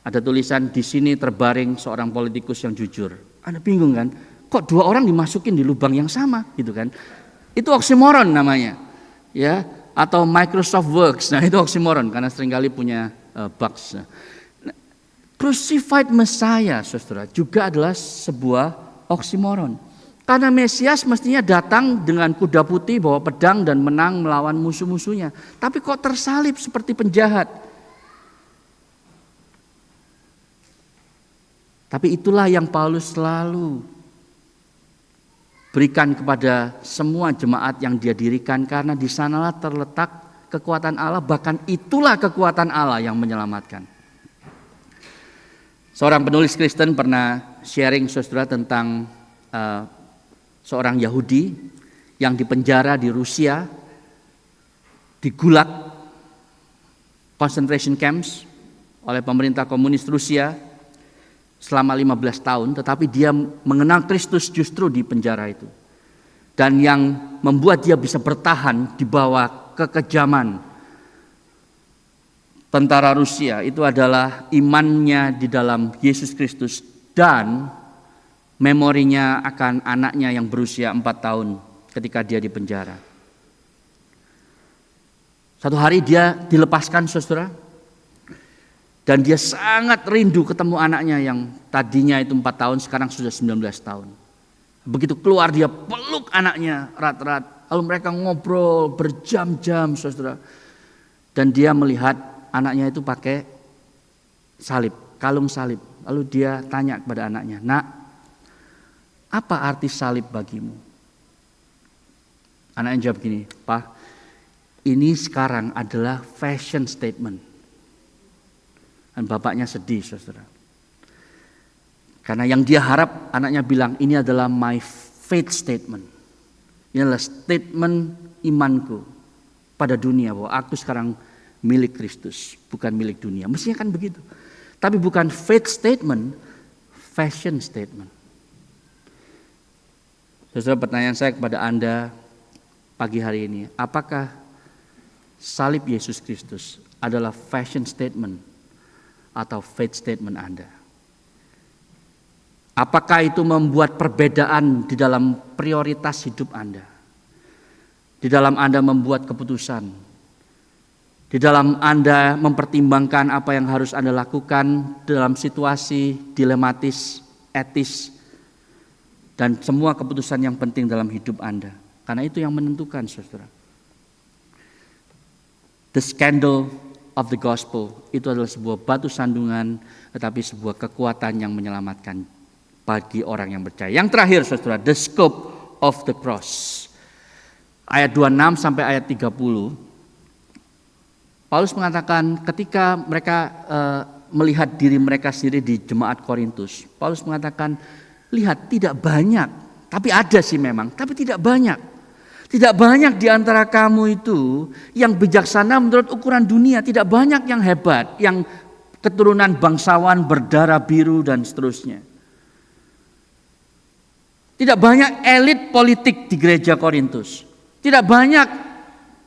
ada tulisan di sini terbaring seorang politikus yang jujur. Anda bingung kan? Kok dua orang dimasukin di lubang yang sama gitu kan? Itu oksimoron namanya. Ya, atau Microsoft Works. Nah, itu oksimoron karena seringkali punya bugs. Nah, crucified Messiah, saudara, juga adalah sebuah oksimoron. Karena Mesias mestinya datang dengan kuda putih, bawa pedang dan menang melawan musuh-musuhnya. Tapi kok tersalib seperti penjahat? Tapi itulah yang Paulus selalu berikan kepada semua jemaat yang dia dirikan, karena di sanalah terletak kekuatan Allah, bahkan itulah kekuatan Allah yang menyelamatkan. Seorang penulis Kristen pernah sharing, saudara, tentang seorang Yahudi yang dipenjara di Rusia, di Gulag concentration camps oleh pemerintah komunis Rusia selama 15 tahun, tetapi dia mengenal Kristus justru di penjara itu. Dan yang membuat dia bisa bertahan di bawah kekejaman tentara Rusia itu adalah imannya di dalam Yesus Kristus dan memorinya akan anaknya yang berusia 4 tahun ketika dia di penjara. Satu hari dia dilepaskan, saudara, dan dia sangat rindu ketemu anaknya yang tadinya itu 4 tahun, sekarang sudah 19 tahun. Begitu keluar dia peluk anaknya erat-erat, lalu mereka ngobrol berjam-jam, saudara. Dan dia melihat anaknya itu pakai salib, kalung salib. Lalu dia tanya kepada anaknya, "Nak, apa arti salib bagimu?" Anaknya jawab gini, "Pak, ini sekarang adalah fashion statement. Dan bapaknya sedih, saudara. Karena yang dia harap anaknya bilang, ini adalah my faith statement. Ini adalah statement imanku pada dunia bahwa aku sekarang milik Kristus, bukan milik dunia. Mestinya kan begitu. Tapi bukan faith statement, fashion statement. Saudara, pertanyaan saya kepada Anda pagi hari ini, apakah salib Yesus Kristus adalah fashion statement atau faith statement Anda? Apakah itu membuat perbedaan di dalam prioritas hidup Anda? Di dalam Anda membuat keputusan, di dalam Anda mempertimbangkan apa yang harus Anda lakukan dalam situasi dilematis, etis, dan semua keputusan yang penting dalam hidup Anda. Karena itu yang menentukan, saudara. The scandal of the gospel itu adalah sebuah batu sandungan, tetapi sebuah kekuatan yang menyelamatkan bagi orang yang percaya. Yang terakhir, saudara, the scope of the cross. Ayat 26 sampai ayat 30. Paulus mengatakan ketika mereka melihat diri mereka sendiri di jemaat Korintus, Paulus mengatakan, lihat tidak banyak, tapi ada sih memang, tapi tidak banyak. Tidak banyak di antara kamu itu yang bijaksana menurut ukuran dunia, tidak banyak yang hebat, yang keturunan bangsawan berdarah biru dan seterusnya. Tidak banyak elit politik di gereja Korintus. Tidak banyak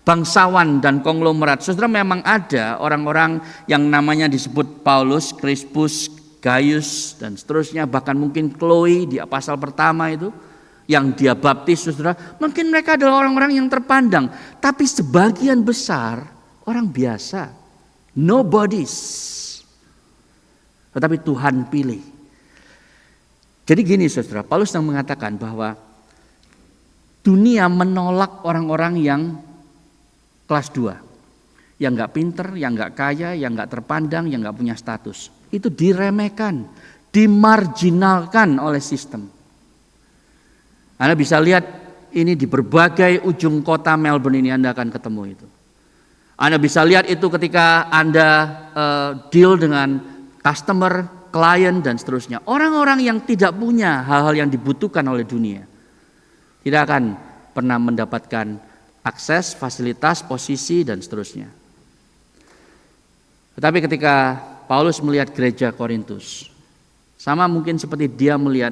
bangsawan dan konglomerat. Saudara, memang ada orang-orang yang namanya disebut Paulus, Crispus, Gaius dan seterusnya, bahkan mungkin Chloe di pasal pertama itu yang dia baptis, saudara. Mungkin mereka adalah orang-orang yang terpandang, tapi sebagian besar orang biasa, nobodies. Tetapi Tuhan pilih. Jadi gini, saudara, Paulus yang mengatakan bahwa dunia menolak orang-orang yang kelas 2. Yang gak pinter, yang gak kaya, yang gak terpandang, yang gak punya status. Itu diremehkan, dimarginalkan oleh sistem. Anda bisa lihat ini di berbagai ujung kota Melbourne ini Anda akan ketemu itu. Anda bisa lihat itu ketika Anda deal dengan customer, klien dan seterusnya. Orang-orang yang tidak punya hal-hal yang dibutuhkan oleh dunia tidak akan pernah mendapatkan akses, fasilitas, posisi dan seterusnya. Tetapi ketika Paulus melihat gereja Korintus, sama mungkin seperti dia melihat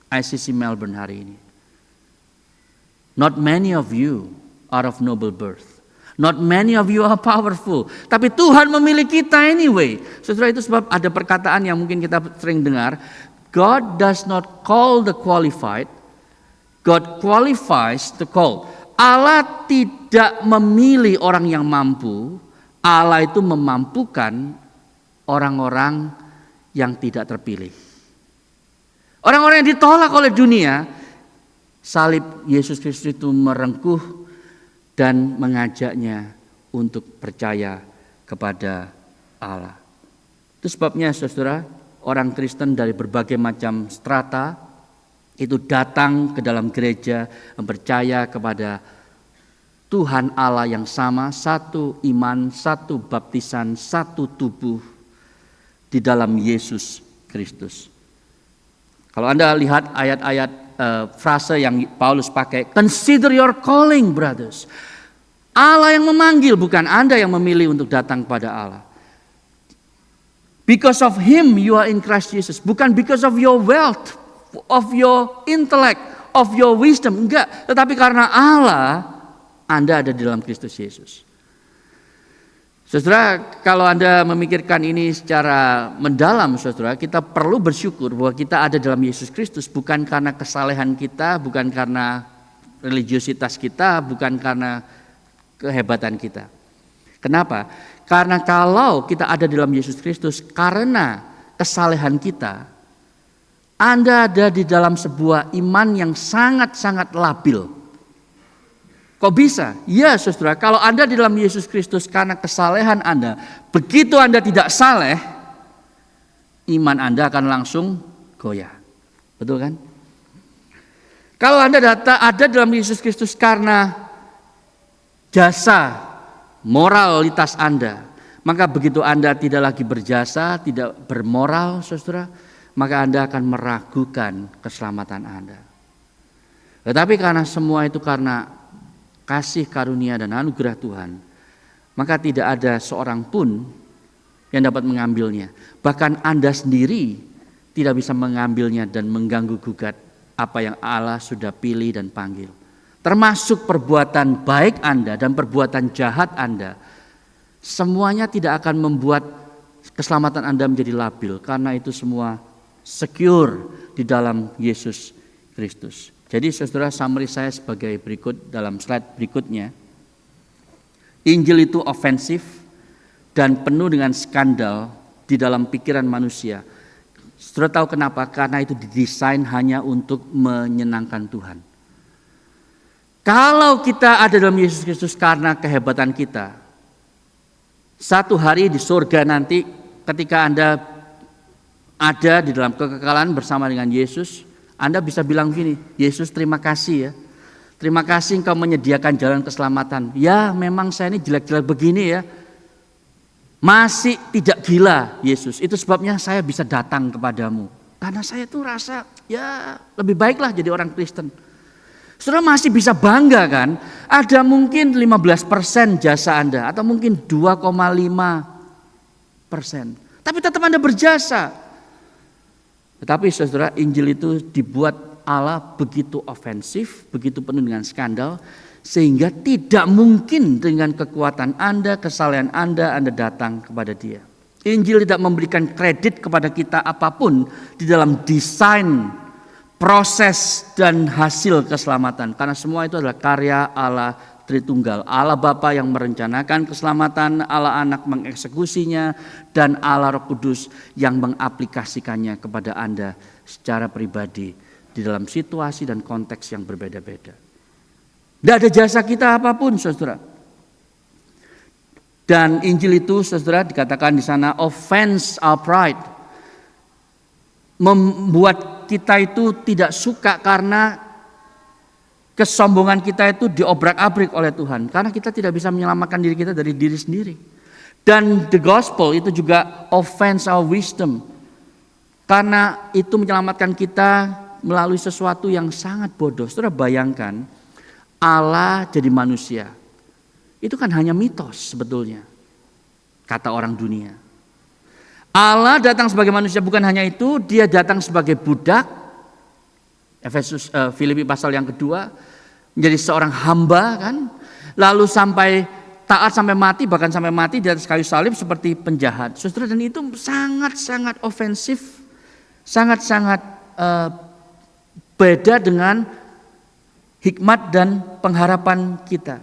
ICC Melbourne hari ini. Not many of you are of noble birth. Not many of you are powerful. Tapi Tuhan memilih kita anyway. Saudara, itu sebab ada perkataan yang mungkin kita sering dengar. God does not call the qualified. God qualifies the call. Allah tidak memilih orang yang mampu. Allah itu memampukan orang-orang yang tidak terpilih. Orang-orang yang ditolak oleh dunia, salib Yesus Kristus itu merengkuh dan mengajaknya untuk percaya kepada Allah. Itu sebabnya, saudara, orang Kristen dari berbagai macam strata itu datang ke dalam gereja percaya kepada Tuhan Allah yang sama, satu iman, satu baptisan, satu tubuh di dalam Yesus Kristus. Kalau Anda lihat ayat-ayat frase yang Paulus pakai, consider your calling, brothers. Allah yang memanggil, bukan Anda yang memilih untuk datang kepada Allah. Because of Him you are in Christ Jesus, bukan because of your wealth, of your intellect, of your wisdom, enggak. Tetapi karena Allah, Anda ada di dalam Kristus Yesus. Saudara, kalau Anda memikirkan ini secara mendalam, saudara, kita perlu bersyukur bahwa kita ada dalam Yesus Kristus, bukan karena kesalehan kita, bukan karena religiositas kita, bukan karena kehebatan kita. Kenapa? Karena kalau kita ada dalam Yesus Kristus karena kesalehan kita, Anda ada di dalam sebuah iman yang sangat-sangat labil. Kok bisa? Ya, saudara, kalau Anda di dalam Yesus Kristus karena kesalehan Anda, begitu Anda tidak saleh, iman Anda akan langsung goyah. Betul kan? Kalau Anda ada dalam Yesus Kristus karena jasa moralitas Anda, maka begitu Anda tidak lagi berjasa, tidak bermoral, saudara, maka Anda akan meragukan keselamatan Anda. Tetapi karena semua itu karena kasih karunia dan anugerah Tuhan, maka tidak ada seorang pun yang dapat mengambilnya. Bahkan Anda sendiri tidak bisa mengambilnya dan mengganggu gugat apa yang Allah sudah pilih dan panggil. Termasuk perbuatan baik Anda dan perbuatan jahat Anda. Semuanya tidak akan membuat keselamatan Anda menjadi labil, karena itu semua secure di dalam Yesus Kristus. Jadi saudara, summary saya sebagai berikut dalam slide berikutnya. Injil itu ofensif dan penuh dengan skandal di dalam pikiran manusia. Saudara tahu kenapa? Karena itu didesain hanya untuk menyenangkan Tuhan. Kalau kita ada dalam Yesus Kristus karena kehebatan kita, satu hari di surga nanti ketika Anda ada di dalam kekekalan bersama dengan Yesus, Anda bisa bilang gini, Yesus terima kasih ya. Terima kasih Engkau menyediakan jalan keselamatan. Ya memang saya ini jelek-jelek begini ya. Masih tidak gila Yesus. Itu sebabnya saya bisa datang kepadamu. Karena saya tuh rasa ya lebih baiklah jadi orang Kristen. Saudara masih bisa bangga kan? Ada mungkin 15% jasa Anda atau mungkin 2,5%. Tapi tetap Anda berjasa. Tetapi saudara, Injil itu dibuat Allah begitu ofensif, begitu penuh dengan skandal, sehingga tidak mungkin dengan kekuatan Anda, kesalehan Anda datang kepada Dia. Injil tidak memberikan kredit kepada kita apapun di dalam desain, proses dan hasil keselamatan. Karena semua itu adalah karya Allah Tritunggal. Allah Bapa yang merencanakan keselamatan, Allah Anak mengeksekusinya, dan Allah Roh Kudus yang mengaplikasikannya kepada Anda secara pribadi di dalam situasi dan konteks yang berbeda-beda. Tidak ada jasa kita apapun, saudara. Dan Injil itu, saudara, dikatakan di sana offense our pride. Membuat kita itu tidak suka karena kesombongan kita itu diobrak-abrik oleh Tuhan. Karena kita tidak bisa menyelamatkan diri kita dari diri sendiri. Dan the gospel itu juga offense our wisdom. Karena itu menyelamatkan kita melalui sesuatu yang sangat bodoh. Saudara bayangkan Allah jadi manusia. Itu kan hanya mitos sebetulnya, kata orang dunia. Allah datang sebagai manusia, bukan hanya itu, dia datang sebagai budak. Filipi pasal yang kedua, menjadi seorang hamba kan. Lalu sampai taat sampai mati, bahkan sampai mati di atas kayu salib seperti penjahat. Saudara, dan itu sangat-sangat ofensif, sangat-sangat beda dengan hikmat dan pengharapan kita.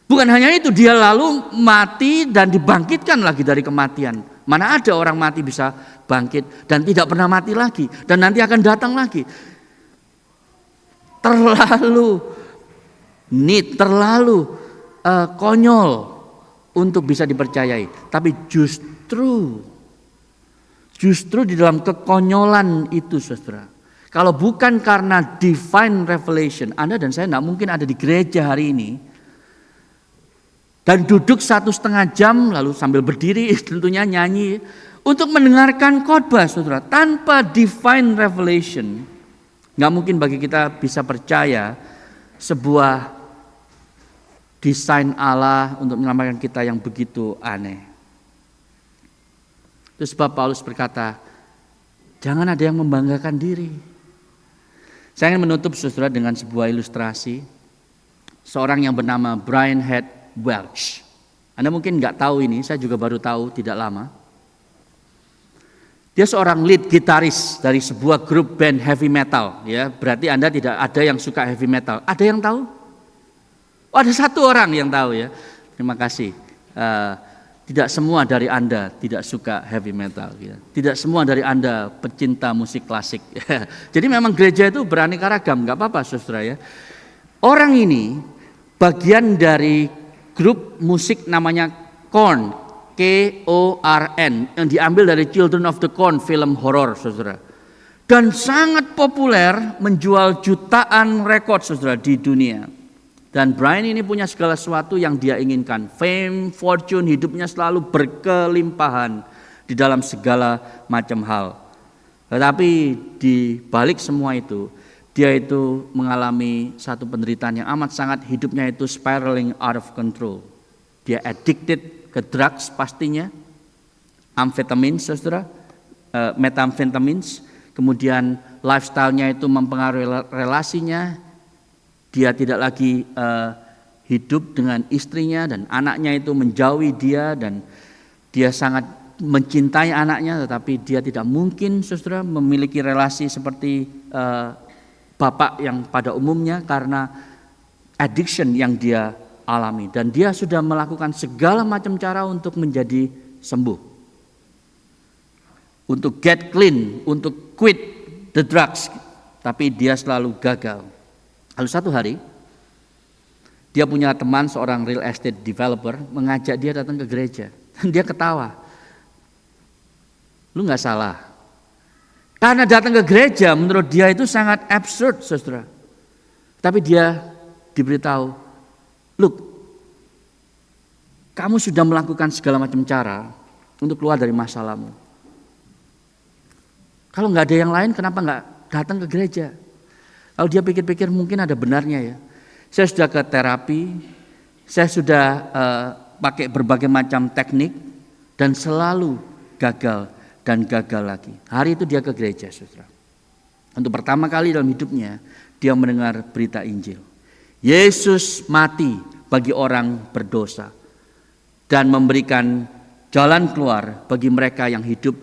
Bukan hanya itu, dia lalu mati dan dibangkitkan lagi dari kematian. Mana ada orang mati bisa bangkit dan tidak pernah mati lagi dan nanti akan datang lagi. Terlalu konyol untuk bisa dipercayai. Tapi justru di dalam kekonyolan itu, saudara, kalau bukan karena divine revelation, Anda dan saya tidak mungkin ada di gereja hari ini dan duduk 1,5 jam lalu sambil berdiri tentunya nyanyi untuk mendengarkan khotbah, saudara. Tanpa divine revelation, nggak mungkin bagi kita bisa percaya sebuah desain Allah untuk menyelamatkan kita yang begitu aneh. Itu sebab Paulus berkata, jangan ada yang membanggakan diri. Saya ingin menutup, saudara, dengan sebuah ilustrasi seorang yang bernama Brian Head Welch. Anda mungkin nggak tahu ini, saya juga baru tahu tidak lama. Dia seorang lead gitaris dari sebuah grup band heavy metal. Ya, berarti Anda tidak ada yang suka heavy metal. Ada yang tahu? Oh, ada satu orang yang tahu ya. Terima kasih. Tidak semua dari Anda tidak suka heavy metal. Ya. Tidak semua dari Anda pecinta musik klasik. Jadi memang gereja itu beraneka ragam, nggak apa-apa, saudara ya. Orang ini bagian dari grup musik namanya Korn, K-O-R-N, yang diambil dari Children of the Corn, film horor, saudara. Dan sangat populer, menjual jutaan rekor, saudara, di dunia. Dan Brian ini punya segala sesuatu yang dia inginkan. Fame, fortune, hidupnya selalu berkelimpahan di dalam segala macam hal. Tetapi di balik semua itu, dia itu mengalami satu penderitaan yang amat sangat, hidupnya itu spiraling out of control. Dia addicted ke drugs pastinya, amfetamin, saudara, methamphetamines, kemudian lifestyle-nya itu mempengaruhi relasinya, dia tidak lagi hidup dengan istrinya dan anaknya itu menjauhi dia dan dia sangat mencintai anaknya, tetapi dia tidak mungkin, saudara, memiliki relasi seperti bapak yang pada umumnya karena addiction yang dia alami. Dan dia sudah melakukan segala macam cara untuk menjadi sembuh, untuk get clean, untuk quit the drugs, tapi dia selalu gagal. Lalu satu hari dia punya teman seorang real estate developer mengajak dia datang ke gereja. Dan dia ketawa. Lu gak salah. Karena datang ke gereja menurut dia itu sangat absurd, saudara. Tapi dia diberitahu, look, kamu sudah melakukan segala macam cara untuk keluar dari masalahmu. Kalau gak ada yang lain, kenapa gak datang ke gereja? Lalu dia pikir-pikir, mungkin ada benarnya ya. Saya sudah ke terapi, saya sudah pakai berbagai macam teknik dan selalu gagal dan gagal lagi. Hari itu dia ke gereja, saudara. Untuk pertama kali dalam hidupnya dia mendengar berita Injil. Yesus mati bagi orang berdosa dan memberikan jalan keluar bagi mereka yang hidup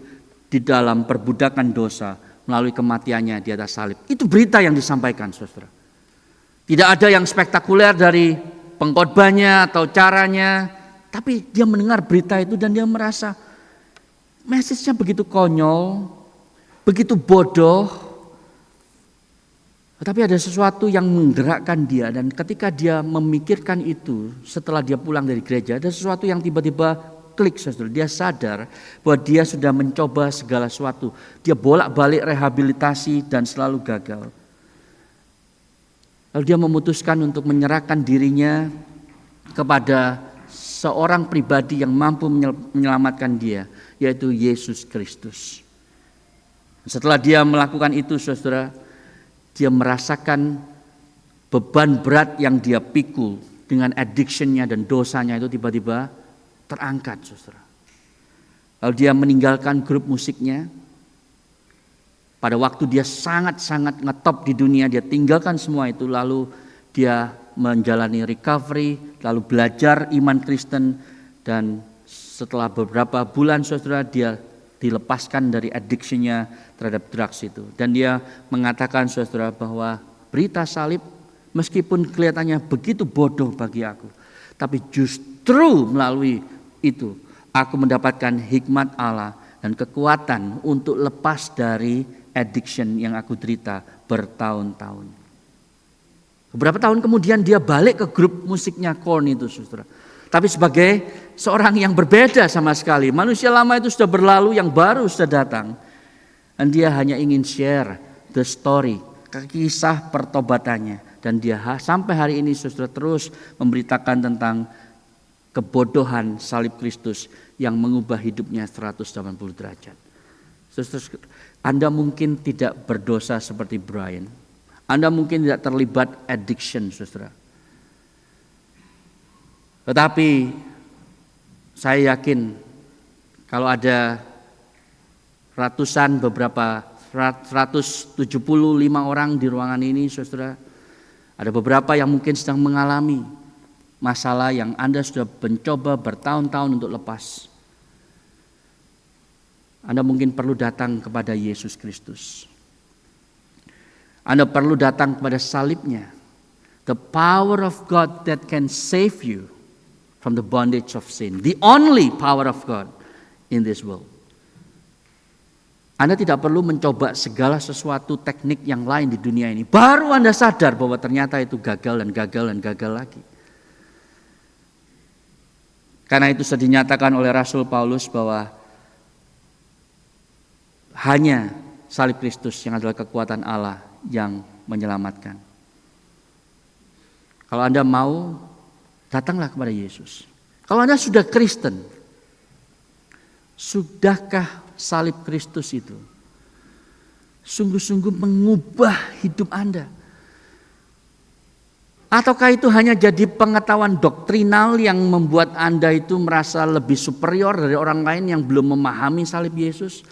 di dalam perbudakan dosa melalui kematiannya di atas salib. Itu berita yang disampaikan, saudara. Tidak ada yang spektakuler dari pengkhotbahnya atau caranya, tapi dia mendengar berita itu dan dia merasa message-nya begitu konyol, begitu bodoh. Tetapi ada sesuatu yang menggerakkan dia, dan ketika dia memikirkan itu setelah dia pulang dari gereja, ada sesuatu yang tiba-tiba klik, saudara. Dia sadar bahwa dia sudah mencoba segala sesuatu. Dia bolak-balik rehabilitasi dan selalu gagal. Lalu dia memutuskan untuk menyerahkan dirinya kepada seorang pribadi yang mampu menyelamatkan dia, yaitu Yesus Kristus. Setelah dia melakukan itu, saudara, dia merasakan beban berat yang dia pikul dengan addiction-nya dan dosanya itu tiba-tiba terangkat, saudara. Lalu dia meninggalkan grup musiknya. Pada waktu dia sangat-sangat ngetop di dunia, dia tinggalkan semua itu. Lalu dia menjalani recovery, lalu belajar iman Kristen. Dan setelah beberapa bulan, saudara, dia dilepaskan dari addiction-nya terhadap drugs itu. Dan dia mengatakan, saudara, bahwa berita salib meskipun kelihatannya begitu bodoh bagi aku, tapi justru melalui itu aku mendapatkan hikmat Allah dan kekuatan untuk lepas dari addiction yang aku derita bertahun-tahun. Beberapa tahun kemudian dia balik ke grup musiknya Korn itu, saudara. Tapi sebagai seorang yang berbeda sama sekali. Manusia lama itu sudah berlalu, yang baru sudah datang. Dan dia hanya ingin share the story, kisah pertobatannya. Dan dia sampai hari ini, saudara, terus memberitakan tentang kebodohan salib Kristus yang mengubah hidupnya 180 derajat. Saudara, Anda mungkin tidak berdosa seperti Brian. Anda mungkin tidak terlibat addiction, saudara. Tetapi saya yakin kalau ada beberapa 175 orang di ruangan ini, saudara, ada beberapa yang mungkin sedang mengalami masalah yang Anda sudah mencoba bertahun-tahun untuk lepas. Anda mungkin perlu datang kepada Yesus Kristus. Anda perlu datang kepada salibnya. The power of God that can save you from the bondage of sin. The only power of God in this world. Anda tidak perlu mencoba segala sesuatu teknik yang lain di dunia ini. Baru Anda sadar bahwa ternyata itu gagal dan gagal dan gagal lagi. Karena itu sudah dinyatakan oleh Rasul Paulus bahwa hanya salib Kristus yang adalah kekuatan Allah yang menyelamatkan. Kalau Anda mau, datanglah kepada Yesus. Kalau Anda sudah Kristen, sudahkah salib Kristus itu sungguh-sungguh mengubah hidup Anda? Ataukah itu hanya jadi pengetahuan doktrinal yang membuat Anda itu merasa lebih superior dari orang lain yang belum memahami salib Yesus?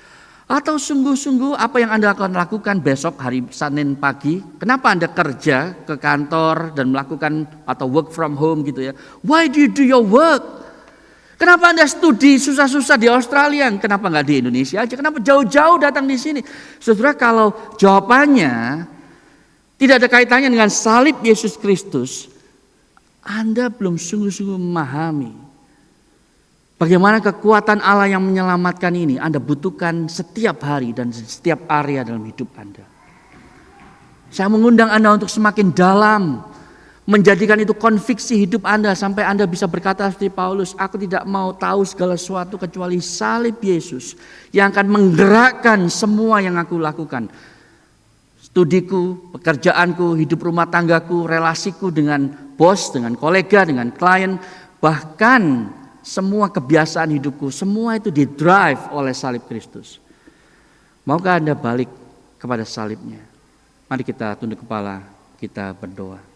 Atau sungguh-sungguh apa yang Anda akan lakukan besok hari Senin pagi? Kenapa Anda kerja ke kantor dan melakukan atau work from home gitu ya? Why do you do your work? Kenapa Anda studi susah-susah di Australia? Kenapa nggak di Indonesia aja? Kenapa jauh-jauh datang di sini? Saudara, kalau jawabannya tidak ada kaitannya dengan salib Yesus Kristus, Anda belum sungguh-sungguh memahami bagaimana kekuatan Allah yang menyelamatkan ini Anda butuhkan setiap hari dan setiap area dalam hidup Anda. Saya mengundang Anda untuk semakin dalam menjadikan itu konviksi hidup Anda sampai Anda bisa berkata seperti Paulus, aku tidak mau tahu segala sesuatu kecuali salib Yesus yang akan menggerakkan semua yang aku lakukan. Studiku, pekerjaanku, hidup rumah tanggaku, relasiku dengan bos, dengan kolega, dengan klien, bahkan semua kebiasaan hidupku, semua itu didrive oleh salib Kristus. Maukah Anda balik kepada salibnya? Mari kita tunduk kepala, kita berdoa.